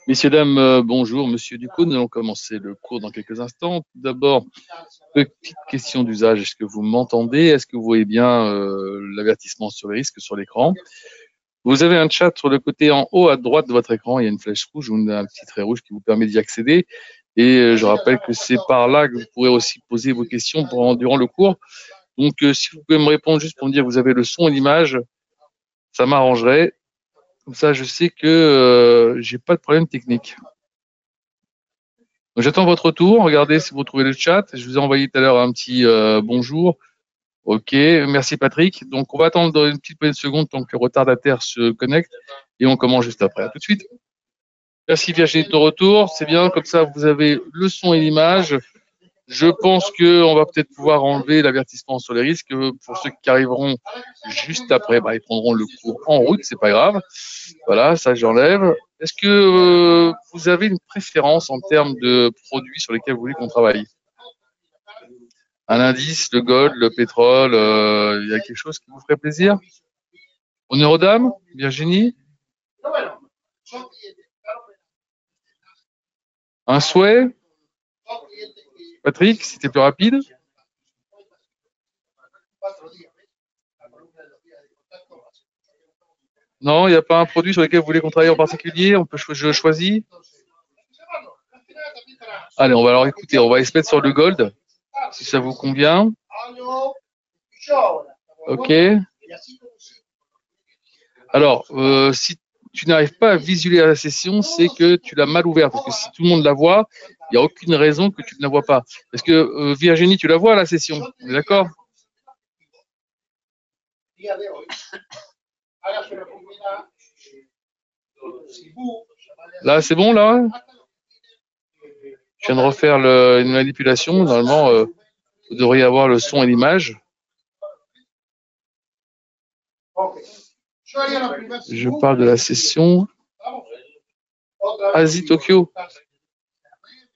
Messieurs, dames, bonjour. Monsieur Ducos, nous allons commencer le cours dans quelques instants. Tout d'abord, petite question d'usage. Est-ce que vous m'entendez? Est-ce que vous voyez bien l'avertissement sur les risques sur l'écran? Vous avez un chat sur le côté en haut à droite de votre écran. Il y a une flèche rouge ou un petit trait rouge qui vous permet d'y accéder. Et je rappelle que c'est par là que vous pourrez aussi poser vos questions durant le cours. Donc, si vous pouvez me répondre juste pour me dire que vous avez le son et l'image, ça m'arrangerait. Comme ça, je sais que j'ai pas de problème technique. J'attends votre retour. Regardez si vous trouvez le chat. Je vous ai envoyé tout à l'heure un petit bonjour. Ok, merci Patrick. Donc on va attendre une petite poignée de secondes tant que le retardataire se connecte et on commence juste après. À tout de suite. Merci Virginie de ton retour. C'est bien, comme ça vous avez le son et l'image. Je pense qu'on va peut-être pouvoir enlever l'avertissement sur les risques. Pour ceux qui arriveront juste après, ils prendront le cours en route, c'est pas grave. Voilà, ça j'enlève. Est-ce que vous avez une préférence en termes de produits sur lesquels vous voulez qu'on travaille? Un indice, le gold, le pétrole, il y a quelque chose qui vous ferait plaisir? Honneur aux dames, Virginie? Un souhait? Patrick, si t'es plus rapide? Non, il n'y a pas un produit sur lequel vous voulez qu'on travaille en particulier? Je choisis? Allez, on va alors écouter, on va se mettre sur le gold, si ça vous convient. Ok. Alors, si tu n'arrives pas à visualiser la session, c'est que tu l'as mal ouverte. Parce que si tout le monde la voit, il n'y a aucune raison que tu ne la vois pas. Est-ce que Virginie, tu la vois la session? On est d'accord? Là, c'est bon, là? Je viens de refaire une manipulation. Normalement, vous devriez avoir le son et l'image. Je parle de la session Asie-Tokyo.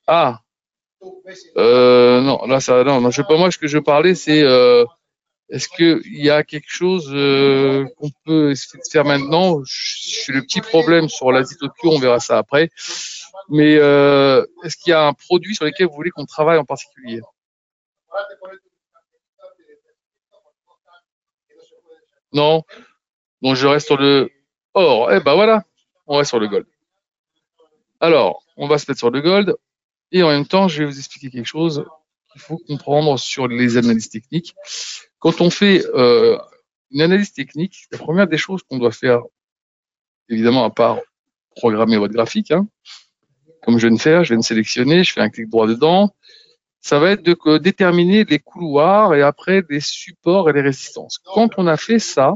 Ah, non, là, ça, non, je sais pas, moi, ce que je parlais, c'est est-ce qu'il y a quelque chose qu'on peut essayer de faire maintenant? J'ai le petit problème sur l'Asie-Tokyo, on verra ça après. Mais est-ce qu'il y a un produit sur lequel vous voulez qu'on travaille en particulier? Non? Donc je reste sur le or. Eh ben voilà, on reste sur le gold. Alors, on va se mettre sur le gold. Et en même temps, je vais vous expliquer quelque chose qu'il faut comprendre sur les analyses techniques. Quand on fait une analyse technique, la première des choses qu'on doit faire, évidemment, à part programmer votre graphique, hein, comme je viens de faire, je viens de sélectionner, je fais un clic droit dedans, ça va être de déterminer les couloirs et après les supports et les résistances. Quand on a fait ça,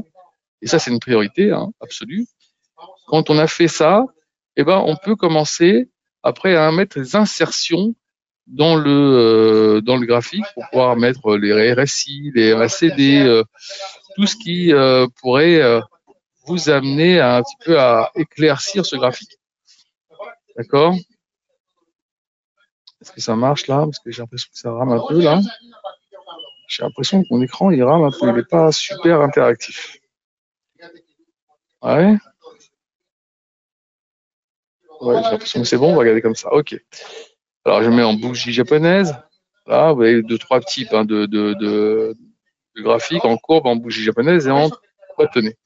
et ça c'est une priorité absolue, quand on a fait ça, eh ben, on peut commencer après à mettre les insertions dans le graphique pour pouvoir mettre les RSI, les RACD, tout ce qui pourrait vous amener un petit peu à éclaircir ce graphique. D'accord? Est-ce que ça marche là? Parce que j'ai l'impression que ça rame un peu là. J'ai l'impression que mon écran il rame un peu, il n'est pas super interactif. Ouais. Ouais, j'ai l'impression que c'est bon, on va regarder comme ça. Ok. Alors je mets en bougie japonaise. Là, vous avez deux, trois types de graphiques en courbe, en bougie japonaise et en bâtonnet.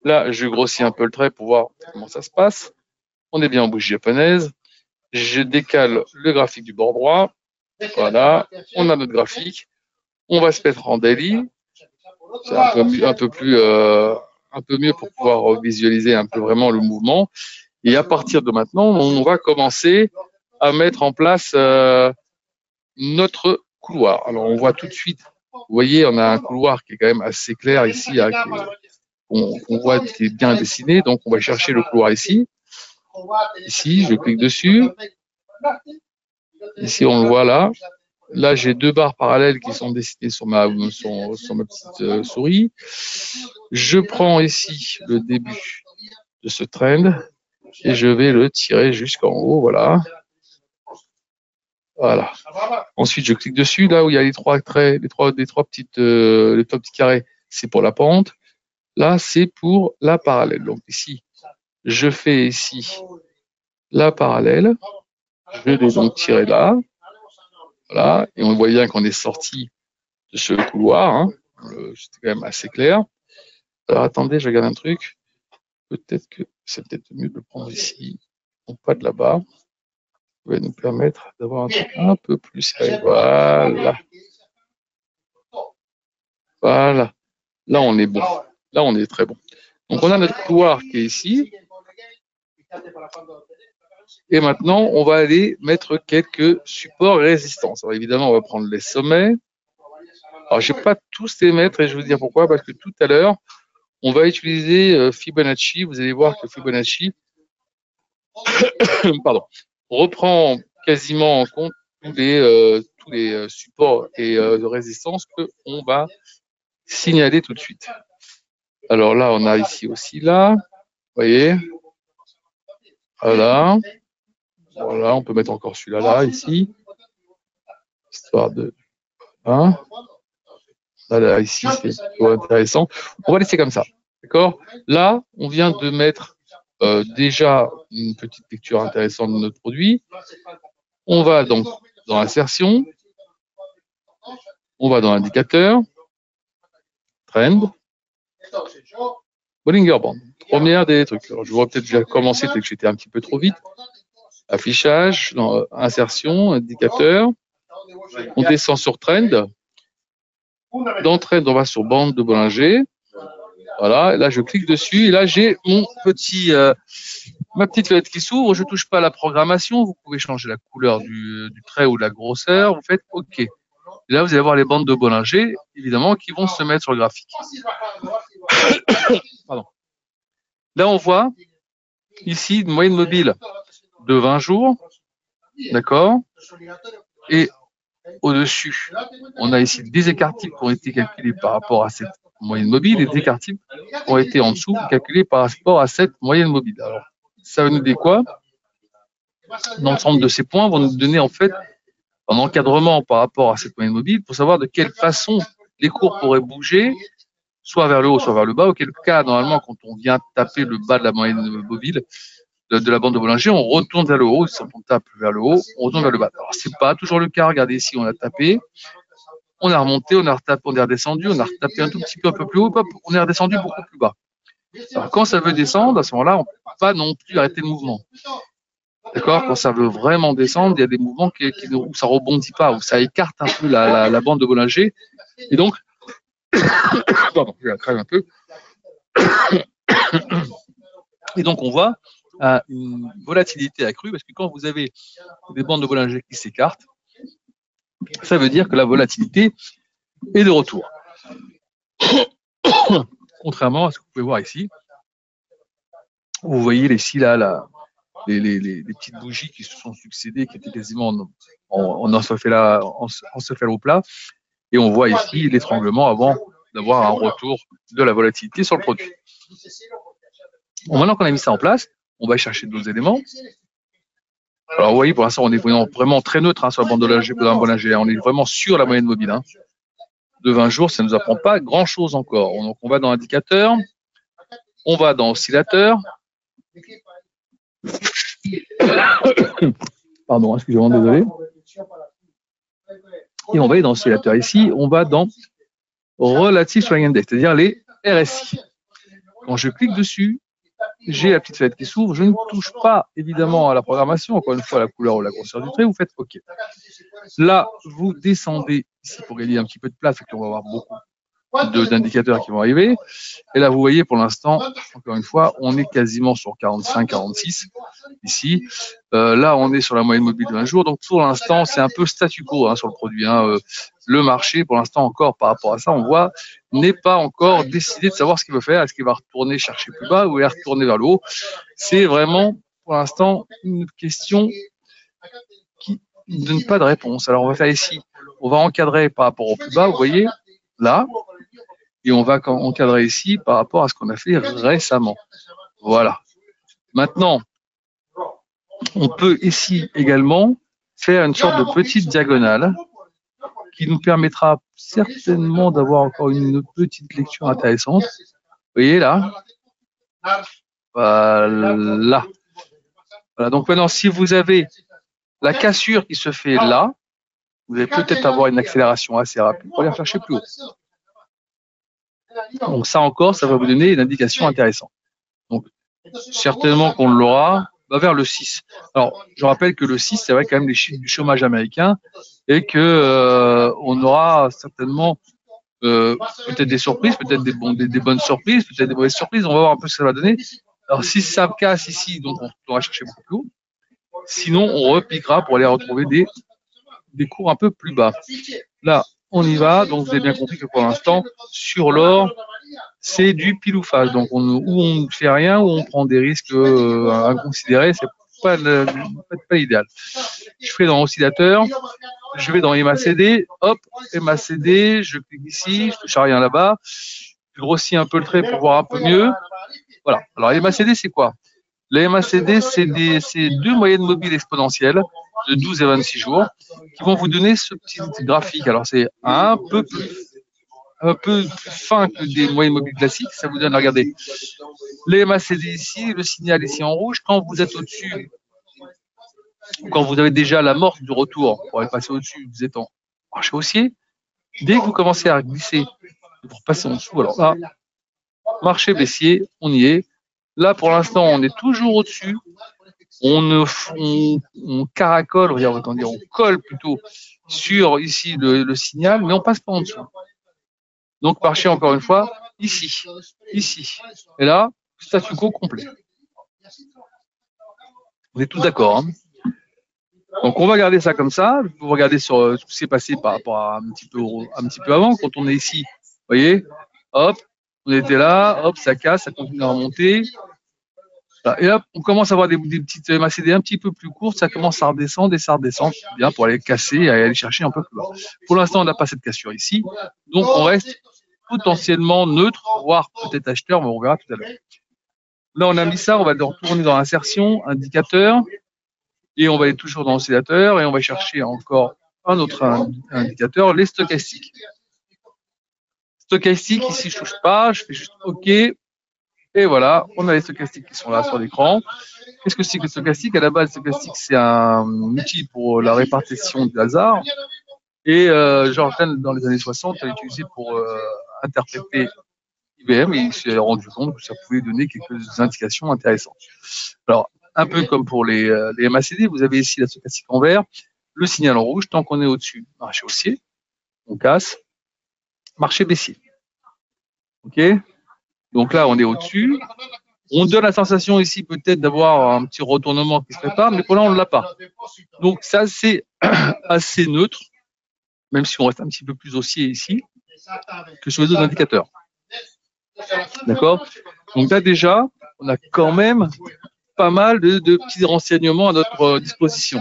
Là, je grossis un peu le trait pour voir comment ça se passe. On est bien en bougie japonaise. Je décale le graphique du bord droit. Voilà, on a notre graphique. On va se mettre en daily. C'est un peu mieux pour pouvoir visualiser un peu vraiment le mouvement. Et à partir de maintenant, on va commencer à mettre en place notre couloir. Alors, on voit tout de suite, vous voyez, on a un couloir qui est quand même assez clair ici, hein, qu'on voit qui est bien dessiné. Donc, on va chercher le couloir ici. Ici, je clique dessus. Ici, on le voit là. Là, j'ai deux barres parallèles qui sont dessinées sur ma petite souris. Je prends ici le début de ce trend et je vais le tirer jusqu'en haut, voilà. Voilà. Ensuite, je clique dessus, là où il y a les trois traits, les trois petits carrés, c'est pour la pente. Là, c'est pour la parallèle. Donc ici, Je fais ici la parallèle. Je l'ai donc tiré là. Voilà. Et on voit bien qu'on est sorti de ce couloir. Hein. C'était quand même assez clair. Alors attendez, je regarde un truc. Peut-être que c'est peut-être mieux de le prendre ici, non pas de là-bas. Ça va nous permettre d'avoir un truc un peu plus serré. Voilà. Voilà. Là, on est bon. Là, on est très bon. Donc, on a notre couloir qui est ici. Et maintenant, on va aller mettre quelques supports résistance. Alors, évidemment, on va prendre les sommets. Alors, je ne vais pas tous les mettre et je vais vous dire pourquoi. Parce que tout à l'heure, on va utiliser Fibonacci. Vous allez voir que Fibonacci pardon, reprend quasiment en compte tous les supports et de résistance qu'on va signaler tout de suite. Alors là, on a ici aussi là. Vous voyez, voilà. Voilà, on peut mettre encore celui-là là, ici. Histoire de. Hein, là, ici, c'est plutôt intéressant. On va laisser comme ça. D'accord? Là, on vient de mettre déjà une petite lecture intéressante de notre produit. On va donc dans l'insertion. On va dans l'indicateur. Trend. Bollinger Band. Première des trucs. Alors, je voudrais peut-être déjà commencer, peut-être que j'étais un petit peu trop vite. Affichage, insertion, indicateur. On descend sur Trend. Dans Trend, on va sur bande de Bollinger. Voilà, et là je clique dessus et là j'ai mon petit, ma petite fenêtre qui s'ouvre. Je ne touche pas à la programmation. Vous pouvez changer la couleur du trait ou de la grosseur. Vous faites OK. Et là vous allez avoir les bandes de Bollinger, évidemment, qui vont se mettre sur le graphique. Pardon. Là on voit ici une moyenne mobile de 20 jours, d'accord. Et au-dessus, on a ici des écarts types qui ont été calculés par rapport à cette moyenne mobile et des écarts types qui ont été en dessous calculés par rapport à cette moyenne mobile. Alors, ça va nous dire quoi? L'ensemble de ces points vont nous donner en fait un encadrement par rapport à cette moyenne mobile pour savoir de quelle façon les cours pourraient bouger, soit vers le haut, soit vers le bas, auquel cas, normalement, quand on vient taper le bas de la moyenne mobile, de la bande de Bollinger, on retourne vers le haut. Si on tape vers le haut, on retourne vers le bas. Alors, c'est pas toujours le cas. Regardez ici, on a tapé, on a remonté, on a retapé, on est redescendu, on a retapé un tout petit peu un peu plus haut, on est redescendu beaucoup plus bas. Alors, quand ça veut descendre, à ce moment-là, on ne peut pas non plus arrêter le mouvement. D'accord? Quand ça veut vraiment descendre, il y a des mouvements où ça rebondit pas, où ça écarte un peu la bande de Bollinger. Et donc, pardon, je vais la crève un peu. Et donc, on voit une volatilité accrue, parce que quand vous avez des bandes de Bollinger qui s'écartent, ça veut dire que la volatilité est de retour. Contrairement à ce que vous pouvez voir ici, vous voyez ici là, les petites bougies qui se sont succédées, qui étaient quasiment en encéphalo plat, et on voit ici l'étranglement avant d'avoir un retour de la volatilité sur le produit. Bon, maintenant qu'on a mis ça en place, on va chercher d'autres éléments. Alors, vous voyez, pour l'instant, on est vraiment très neutre sur la bande de Bollinger. On est vraiment sur la moyenne mobile. De 20 jours, ça ne nous apprend pas grand-chose encore. Donc, on va dans indicateur, on va dans oscillateur. Pardon, excusez-moi, désolé. Et on va aller dans oscillateur. Ici, on va dans Relative Swing Index, c'est-à-dire les RSI. Quand je clique dessus, j'ai la petite fenêtre qui s'ouvre. Je ne touche pas évidemment à la programmation, encore une fois, la couleur ou la grosseur du trait. Vous faites OK. Là, vous descendez ici pour gagner un petit peu de place, on va avoir beaucoup d'indicateurs qui vont arriver. Et là, vous voyez, pour l'instant, encore une fois, on est quasiment sur 45, 46 ici. Là, on est sur la moyenne mobile de 20 jours. Donc, pour l'instant, c'est un peu statu quo sur le produit. Le marché, pour l'instant, encore par rapport à ça, on voit, n'est pas encore décidé de savoir ce qu'il veut faire. Est-ce qu'il va retourner chercher plus bas ou il va retourner vers le haut? C'est vraiment, pour l'instant, une question qui ne donne pas de réponse. Alors, on va faire ici, on va encadrer par rapport au plus bas, vous voyez, là, et on va encadrer ici par rapport à ce qu'on a fait récemment. Voilà. Maintenant, on peut ici également faire une sorte de petite diagonale qui nous permettra certainement d'avoir encore une petite lecture intéressante. Vous voyez là, Voilà. Voilà. Donc maintenant, si vous avez la cassure qui se fait là, vous allez peut-être avoir une accélération assez rapide pour aller chercher plus haut. Donc ça encore, ça va vous donner une indication intéressante. Donc certainement qu'on l'aura vers le 6. Alors je rappelle que le 6, c'est vrai quand même les chiffres du chômage américain et que on aura certainement peut-être des surprises, peut-être des bonnes surprises, peut-être des mauvaises surprises. On va voir un peu ce que ça va donner. Alors si ça casse ici, donc on pourra chercher beaucoup plus haut. Sinon, on repiquera pour aller retrouver des cours un peu plus bas. Là, on y va. Donc, vous avez bien compris que pour l'instant, sur l'or, c'est du pile ou face. Donc, où on ne fait rien, où on prend des risques inconsidérés, c'est pas l'idéal. Je fais dans oscillateur, je vais dans MACD, hop, MACD, je clique ici, je touche à rien là-bas, je grossis un peu le trait pour voir un peu mieux. Voilà. Alors, MACD, c'est quoi? Les MACD, c'est deux moyennes mobiles exponentielles de 12 et 26 jours qui vont vous donner ce petit graphique. Alors, c'est un peu plus fin que des moyennes mobiles classiques. Ça vous donne, regardez, les MACD ici, le signal ici en rouge. Quand vous êtes au-dessus, quand vous avez déjà l'amorce du retour pour aller passer au-dessus, vous êtes en marché haussier. Dès que vous commencez à glisser pour passer en dessous, alors là, marché baissier, on y est. Là, pour l'instant, on est toujours au-dessus. On caracole, on colle plutôt sur ici le signal, mais on passe pas en dessous. Donc, marché, encore une fois, ici. Et là, statu quo complet. Vous êtes tous d'accord, hein? Donc, on va garder ça comme ça. Vous regardez sur ce qui s'est passé par rapport à un petit peu avant, quand on est ici. Vous voyez, hop, on était là, hop, ça casse, ça continue à remonter. Et là, on commence à avoir des petites MACD un petit peu plus courtes, ça commence à redescendre et ça redescend bien pour aller casser et aller chercher un peu plus bas. Pour l'instant, on n'a pas cette cassure ici, donc on reste potentiellement neutre, voire peut-être acheteur, mais on verra tout à l'heure. Là, on a mis ça, on va retourner dans insertion, indicateur, et on va aller toujours dans oscillateur et on va chercher encore un autre indicateur, les stochastiques. Stochastique, ici, je touche pas, je fais juste OK. Et voilà, on a les stochastiques qui sont là sur l'écran. Qu'est-ce que c'est que le stochastique? À la base, le stochastique, c'est un outil pour la répartition du hasard. Et George Lane, dans les années 60, l'a utilisé pour interpréter IBM et il s'est rendu compte que ça pouvait donner quelques indications intéressantes. Alors, un peu comme pour les MACD, vous avez ici la stochastique en vert, le signal en rouge, tant qu'on est au-dessus, marché haussier, on casse, marché baissier. OK? Donc là, on est au-dessus. On donne la sensation ici peut-être d'avoir un petit retournement qui se prépare, mais pour là, on ne l'a pas. Donc ça, c'est assez neutre, même si on reste un petit peu plus haussier ici que sur les autres indicateurs. D'accord? Donc là, déjà, on a quand même pas mal de petits renseignements à notre disposition.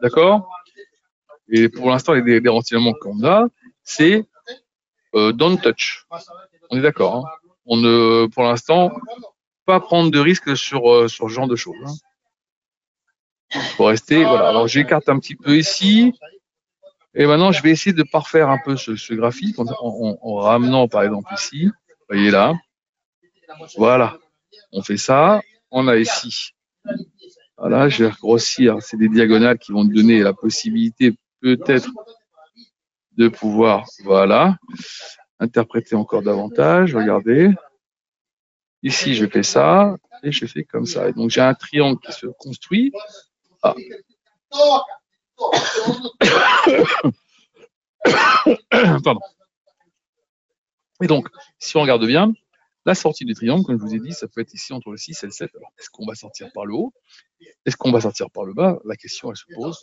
D'accord? Et pour l'instant, les renseignements qu'on a, c'est don't touch. On est d'accord, hein? On ne, pour l'instant, pas prendre de risques sur ce genre de choses. Hein. Faut rester, voilà. Alors j'écarte un petit peu ici. Et maintenant, je vais essayer de parfaire un peu ce graphique en ramenant, par exemple, ici. Vous voyez là. Voilà. On fait ça. On a ici. Voilà, je vais grossir. C'est des diagonales qui vont donner la possibilité, peut-être, de pouvoir, voilà, interpréter encore davantage. Regardez. Ici, je fais ça et je fais comme ça. Et donc, j'ai un triangle qui se construit. Ah. Pardon. Et donc, si on regarde bien, la sortie du triangle, comme je vous ai dit, ça peut être ici entre le 6 et le 7. Alors, est-ce qu'on va sortir par le haut? Est-ce qu'on va sortir par le bas? La question, elle se pose.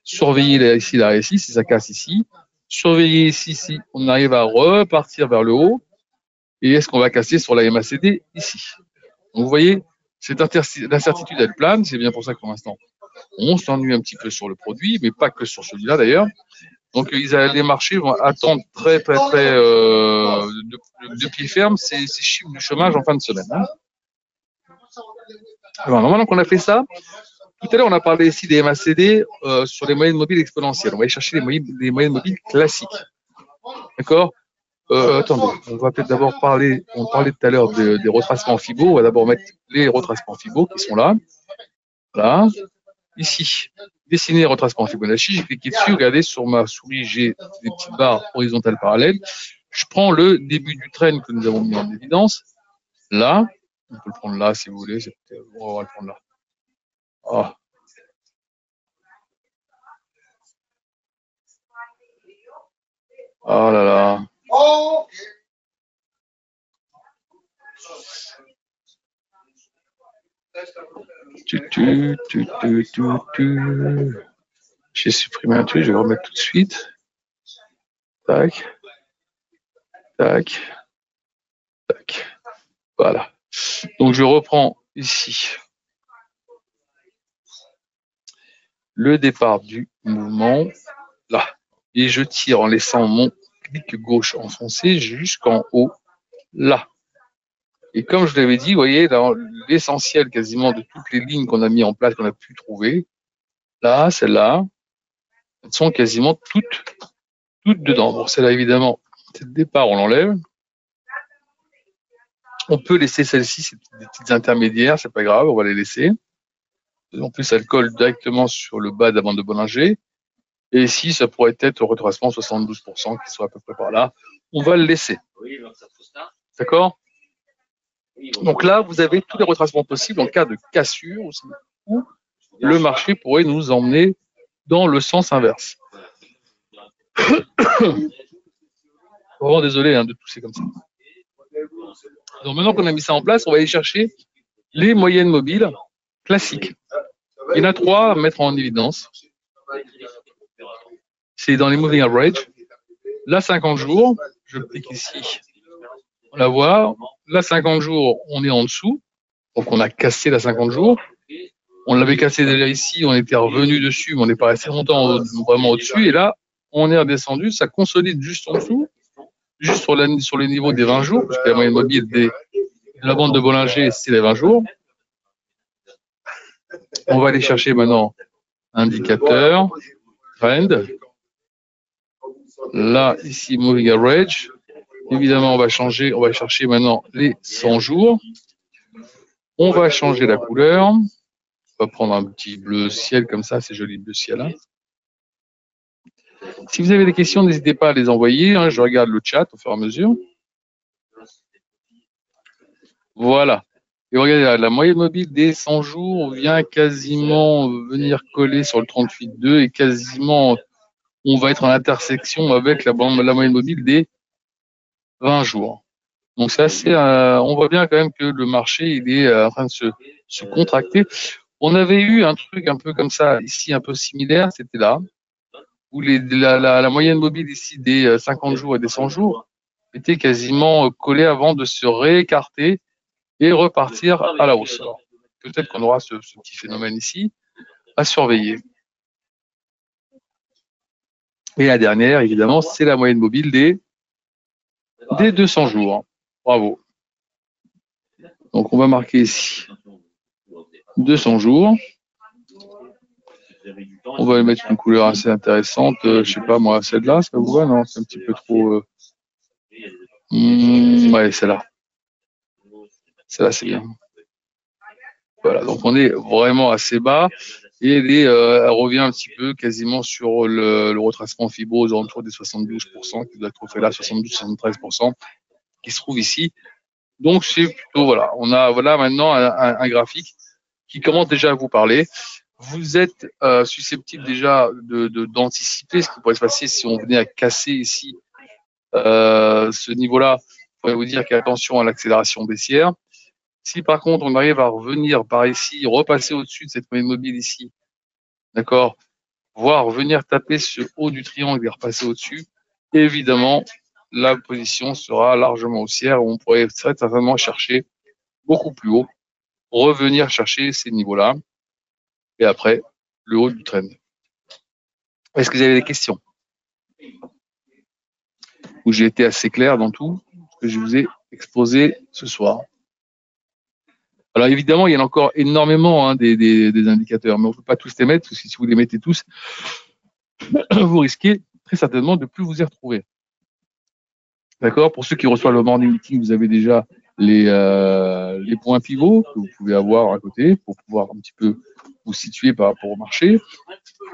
Surveillez ici la RSI, si ça casse ici. Surveillez ici, si on arrive à repartir vers le haut. Et est-ce qu'on va casser sur la MACD ici? Donc, vous voyez, l'incertitude, elle plane. C'est bien pour ça que pour l'instant, on s'ennuie un petit peu sur le produit, mais pas que sur celui-là d'ailleurs. Donc, les marchés vont attendre très de pied ferme ces chiffres du chômage en fin de semaine. Hein. Alors, maintenant qu'on a fait ça, tout à l'heure, on a parlé ici des MACD sur les moyennes mobiles exponentielles. On va aller chercher les moyennes mobiles classiques. D'accord? Attendez, on va peut-être d'abord parler, on parlait tout à l'heure des retracements Fibo. On va d'abord mettre les retracements Fibo qui sont là. Voilà. Ici, dessiner retracement Fibonacci. J'ai cliqué dessus. Regardez, sur ma souris, j'ai des petites barres horizontales parallèles. Je prends le début du train que nous avons mis en évidence. Là. On peut le prendre là si vous voulez. On va le prendre là. Ah. Oh là là. J'ai supprimé un truc, je vais le remettre tout de suite. Tac. Tac. Tac. Voilà. Donc je reprends ici le départ du mouvement, là. Et je tire en laissant mon clic gauche enfoncé jusqu'en haut, là. Et comme je l'avais dit, vous voyez, l'essentiel quasiment de toutes les lignes qu'on a mis en place, qu'on a pu trouver, là, celles-là, elles sont quasiment toutes dedans. Bon, celle-là, évidemment, c'est le départ, on l'enlève. On peut laisser celle-ci, c'est des petites intermédiaires, c'est pas grave, on va les laisser. En plus, elle colle directement sur le bas de la bande de Bollinger. Et ici, ça pourrait être au retracement 72%, qui soit à peu près par là. On va le laisser. D'accord? Donc là, vous avez tous les retracements possibles en cas de cassure où le marché pourrait nous emmener dans le sens inverse. Vraiment désolé de tousser comme ça. Donc maintenant qu'on a mis ça en place, on va aller chercher les moyennes mobiles classiques. Il y en a 3 à mettre en évidence. C'est dans les moving average. Là, 50 jours, je clique ici, on la voit. Là, 50 jours, on est en dessous. Donc, on a cassé la 50 jours. On l'avait cassé déjà ici, on était revenu dessus, mais on n'est pas resté longtemps vraiment au-dessus. Et là, on est redescendu, ça consolide juste en dessous, juste sur le niveau des 20 jours, puisque la moyenne mobile de la bande de Bollinger, c'est les 20 jours. On va aller chercher maintenant indicateur, trend. Là, ici, moving average. Évidemment, on va chercher maintenant les 100 jours. On va changer la couleur. On va prendre un petit bleu ciel comme ça, c'est joli bleu ciel. Hein. Si vous avez des questions, n'hésitez pas à les envoyer. Hein, je regarde le chat au fur et à mesure. Voilà. Et regardez, la moyenne mobile des 100 jours vient quasiment venir coller sur le 38,2 et quasiment, on va être en intersection avec la moyenne mobile des 20 jours. Donc ça, on voit bien quand même que le marché, il est en train de se contracter. On avait eu un truc un peu comme ça ici, un peu similaire, c'était là, où la moyenne mobile ici des 50 jours et des 100 jours était quasiment collée avant de se réécarter et repartir à la hausse. Peut-être qu'on aura ce petit phénomène ici à surveiller. Et la dernière, évidemment, c'est la moyenne mobile des 200 jours. Bravo. Donc, on va marquer ici 200 jours. On va mettre une couleur assez intéressante. Je sais pas, moi, celle-là, ça vous va? Non, c'est un petit peu trop... ouais, celle-là. Celle-là, c'est bien. Voilà, donc on est vraiment assez bas. Et elle revient un petit peu quasiment sur le retracement Fibo aux alentours des 72%, qui doit être fait là, 72-73%, qui se trouve ici. Donc c'est plutôt, voilà, on a maintenant un graphique qui commence déjà à vous parler. Vous êtes susceptible déjà d'anticiper ce qui pourrait se passer si on venait à casser ici ce niveau-là. Il faudrait vous dire qu'attention à l'accélération baissière. Si par contre on arrive à revenir par ici, repasser au-dessus de cette moyenne mobile ici, d'accord, voire venir taper ce haut du triangle et repasser au-dessus, évidemment, la position sera largement haussière. On pourrait très certainement chercher beaucoup plus haut, revenir chercher ces niveaux-là, et après, le haut du trend. Est-ce que vous avez des questions? Ou j'ai été assez clair dans tout ce que je vous ai exposé ce soir? Alors évidemment, il y en a encore énormément des indicateurs, mais on ne peut pas tous les mettre, parce que si vous les mettez tous, vous risquez très certainement de ne plus vous y retrouver. D'accord? Pour ceux qui reçoivent le morning meeting, vous avez déjà les points pivots que vous pouvez avoir à côté pour pouvoir un petit peu vous situer par rapport au marché.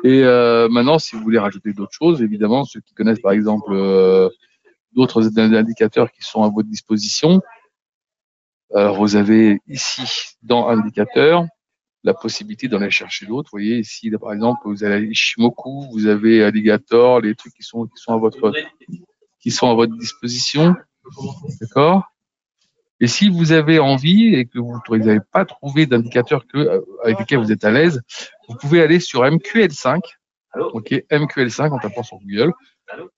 Et maintenant, si vous voulez rajouter d'autres choses, évidemment, ceux qui connaissent par exemple d'autres indicateurs qui sont à votre disposition, alors vous avez ici dans Indicateurs la possibilité d'en aller chercher d'autres. Vous voyez ici, là, par exemple, vous avez Ishimoku, vous avez Alligator, les trucs qui sont à votre disposition. D'accord? Et si vous avez envie et que vous n'avez pas trouvé d'indicateurs avec lesquels vous êtes à l'aise, vous pouvez aller sur MQL5. Ok, MQL5 en tapant sur Google.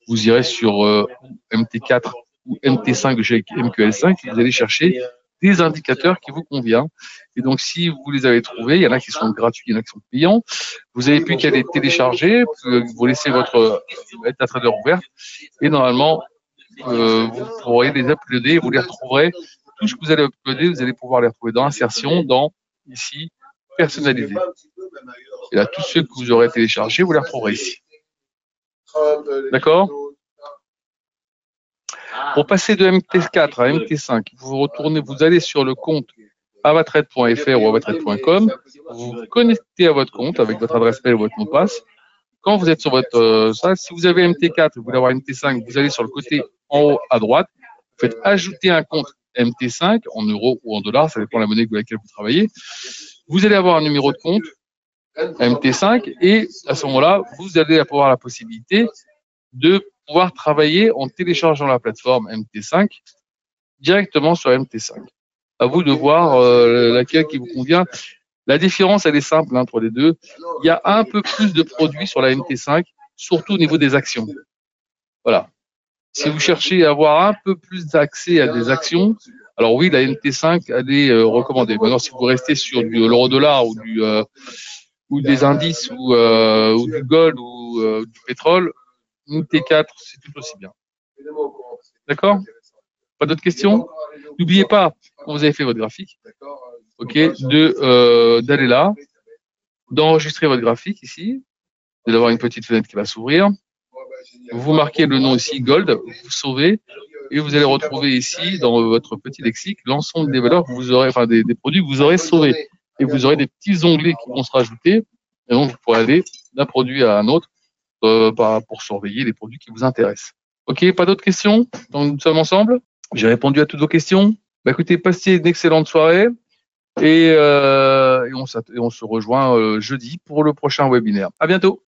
Vous irez sur MT4 ou MT5 de chez MQL5 et vous allez chercher des indicateurs qui vous conviennent. Et donc, si vous les avez trouvés, il y en a qui sont gratuits, il y en a qui sont payants. Vous avez plus qu'à les télécharger, vous laissez votre MetaTrader ouvert et normalement, vous pourrez les uploader et vous les retrouverez. Tout ce que vous allez uploader, vous allez pouvoir les retrouver dans Insertion, dans ici, Personnaliser. Et là, tous ceux que vous aurez téléchargés, vous les retrouverez ici. D'accord? Pour passer de MT4 à MT5, vous allez sur le compte avatrade.fr ou avatrade.com, vous vous connectez à votre compte avec votre adresse mail ou votre mot de passe. Quand vous êtes sur votre si vous avez MT4 et vous voulez avoir MT5, vous allez sur le côté en haut à droite, vous faites ajouter un compte MT5 en euros ou en dollars, ça dépend de la monnaie avec laquelle vous travaillez. Vous allez avoir un numéro de compte MT5 et à ce moment-là, vous allez avoir la possibilité de pouvoir travailler en téléchargeant la plateforme MT5 directement sur MT5. À vous de voir laquelle qui vous convient. La différence, elle est simple entre les deux. Il y a un peu plus de produits sur la MT5, surtout au niveau des actions. Voilà. Si vous cherchez à avoir un peu plus d'accès à des actions, alors oui, la MT5, elle est recommandée. Maintenant, si vous restez sur l'euro-dollar ou des indices ou du gold ou du pétrole, MT4, c'est tout aussi bien. D'accord? Pas d'autres questions? N'oubliez pas, quand vous avez fait votre graphique, ok, d'aller là, d'enregistrer votre graphique ici, d'avoir une petite fenêtre qui va s'ouvrir. Vous marquez le nom ici, Gold, vous sauvez, et vous allez retrouver ici, dans votre petit lexique, l'ensemble des valeurs que vous aurez, enfin des produits que vous aurez sauvés. Et vous aurez des petits onglets qui vont se rajouter, et donc vous pourrez aller d'un produit à un autre pour surveiller les produits qui vous intéressent. Ok, pas d'autres questions? Donc nous sommes ensemble? J'ai répondu à toutes vos questions. Bah, écoutez, passez une excellente soirée et on se rejoint jeudi pour le prochain webinaire. À bientôt.